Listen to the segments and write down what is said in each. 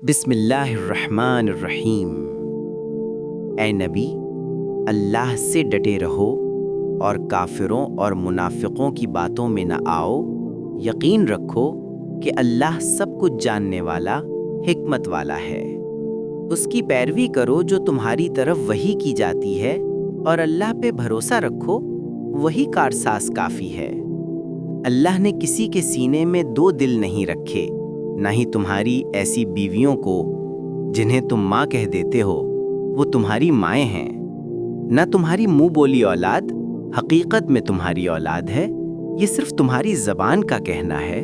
بسم اللہ الرحمن الرحیم۔ اے نبی، اللہ سے ڈٹے رہو اور کافروں اور منافقوں کی باتوں میں نہ آؤ۔ یقین رکھو کہ اللہ سب کچھ جاننے والا، حکمت والا ہے۔ اس کی پیروی کرو جو تمہاری طرف وحی کی جاتی ہے، اور اللہ پہ بھروسہ رکھو، وہی کارساز کافی ہے۔ اللہ نے کسی کے سینے میں دو دل نہیں رکھے، نہ ہی تمہاری ایسی بیویوں کو جنہیں تم ماں کہہ دیتے ہو وہ تمہاری مائیں ہیں۔ نہ تمہاری منہ بولی اولاد حقیقت میں تمہاری اولاد ہے، یہ صرف تمہاری زبان کا کہنا ہے،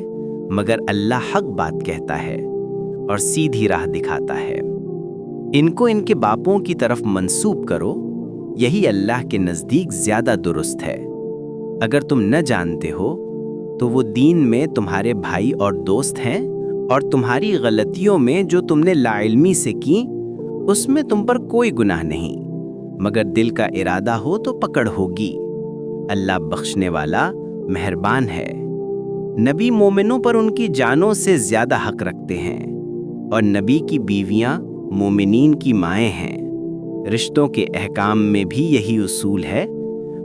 مگر اللہ حق بات کہتا ہے اور سیدھی راہ دکھاتا ہے۔ ان کو ان کے باپوں کی طرف منسوب کرو، یہی اللہ کے نزدیک زیادہ درست ہے۔ اگر تم نہ جانتے ہو تو وہ دین میں تمہارے بھائی اور دوست ہیں، اور تمہاری غلطیوں میں جو تم نے لا علمی سے کی اس میں تم پر کوئی گناہ نہیں، مگر دل کا ارادہ ہو تو پکڑ ہوگی۔ اللہ بخشنے والا مہربان ہے۔ نبی مومنوں پر ان کی جانوں سے زیادہ حق رکھتے ہیں، اور نبی کی بیویاں مومنین کی مائیں ہیں۔ رشتوں کے احکام میں بھی یہی اصول ہے،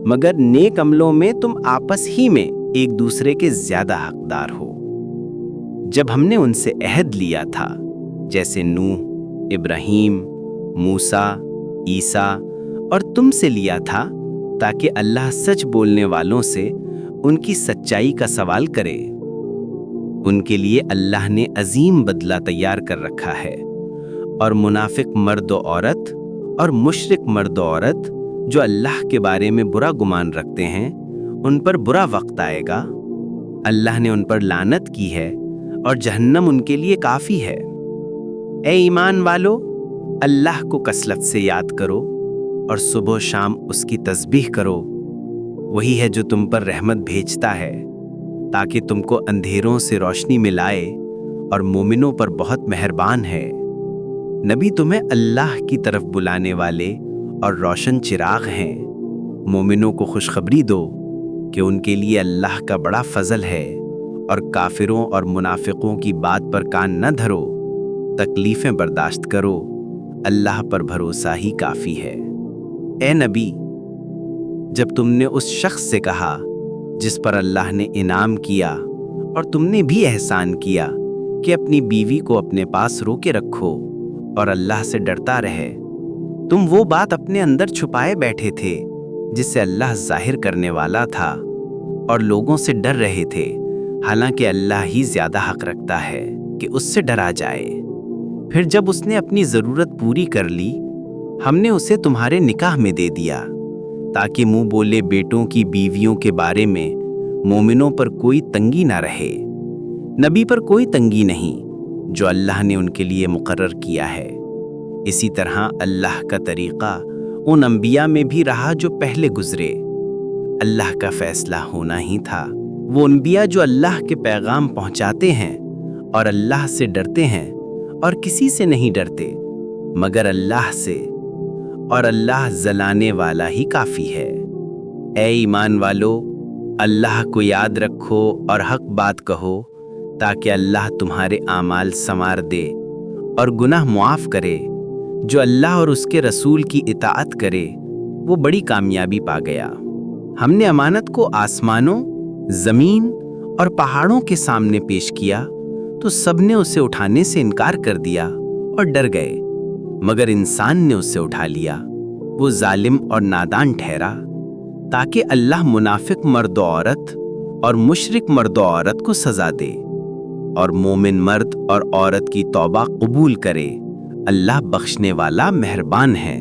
مگر نیک عملوں میں تم آپس ہی میں ایک دوسرے کے زیادہ حقدار ہو۔ جب ہم نے ان سے عہد لیا تھا، جیسے نوح، ابراہیم، موسیٰ، عیسیٰ اور تم سے لیا تھا، تاکہ اللہ سچ بولنے والوں سے ان کی سچائی کا سوال کرے، ان کے لیے اللہ نے عظیم بدلہ تیار کر رکھا ہے۔ اور منافق مرد و عورت اور مشرک مرد و عورت جو اللہ کے بارے میں برا گمان رکھتے ہیں، ان پر برا وقت آئے گا۔ اللہ نے ان پر لعنت کی ہے، اور جہنم ان کے لیے کافی ہے۔ اے ایمان والو، اللہ کو کثرت سے یاد کرو اور صبح و شام اس کی تسبیح کرو۔ وہی ہے جو تم پر رحمت بھیجتا ہے تاکہ تم کو اندھیروں سے روشنی میں لائے، اور مومنوں پر بہت مہربان ہے۔ نبی تمہیں اللہ کی طرف بلانے والے اور روشن چراغ ہیں۔ مومنوں کو خوشخبری دو کہ ان کے لیے اللہ کا بڑا فضل ہے، اور کافروں اور منافقوں کی بات پر کان نہ دھرو، تکلیفیں برداشت کرو، اللہ پر بھروسہ ہی کافی ہے۔ اے نبی، جب تم نے اس شخص سے کہا جس پر اللہ نے انعام کیا اور تم نے بھی احسان کیا کہ اپنی بیوی کو اپنے پاس روکے رکھو اور اللہ سے ڈرتا رہے، تم وہ بات اپنے اندر چھپائے بیٹھے تھے جس سے اللہ ظاہر کرنے والا تھا، اور لوگوں سے ڈر رہے تھے، حالانکہ اللہ ہی زیادہ حق رکھتا ہے کہ اس سے ڈرا جائے۔ پھر جب اس نے اپنی ضرورت پوری کر لی، ہم نے اسے تمہارے نکاح میں دے دیا، تاکہ منہ بولے بیٹوں کی بیویوں کے بارے میں مومنوں پر کوئی تنگی نہ رہے۔ نبی پر کوئی تنگی نہیں جو اللہ نے ان کے لیے مقرر کیا ہے۔ اسی طرح اللہ کا طریقہ ان انبیاء میں بھی رہا جو پہلے گزرے۔ اللہ کا فیصلہ ہونا ہی تھا۔ وہ انبیاء جو اللہ کے پیغام پہنچاتے ہیں اور اللہ سے ڈرتے ہیں، اور کسی سے نہیں ڈرتے مگر اللہ سے، اور اللہ ذلانے والا ہی کافی ہے۔ اے ایمان والو، اللہ کو یاد رکھو اور حق بات کہو، تاکہ اللہ تمہارے اعمال سنوار دے اور گناہ معاف کرے۔ جو اللہ اور اس کے رسول کی اطاعت کرے وہ بڑی کامیابی پا گیا۔ ہم نے امانت کو آسمانوں، زمین اور پہاڑوں کے سامنے پیش کیا تو سب نے اسے اٹھانے سے انکار کر دیا اور ڈر گئے، مگر انسان نے اسے اٹھا لیا۔ وہ ظالم اور نادان ٹھہرا، تاکہ اللہ منافق مرد و عورت اور مشرک مرد و عورت کو سزا دے، اور مومن مرد اور عورت کی توبہ قبول کرے۔ اللہ بخشنے والا مہربان ہے۔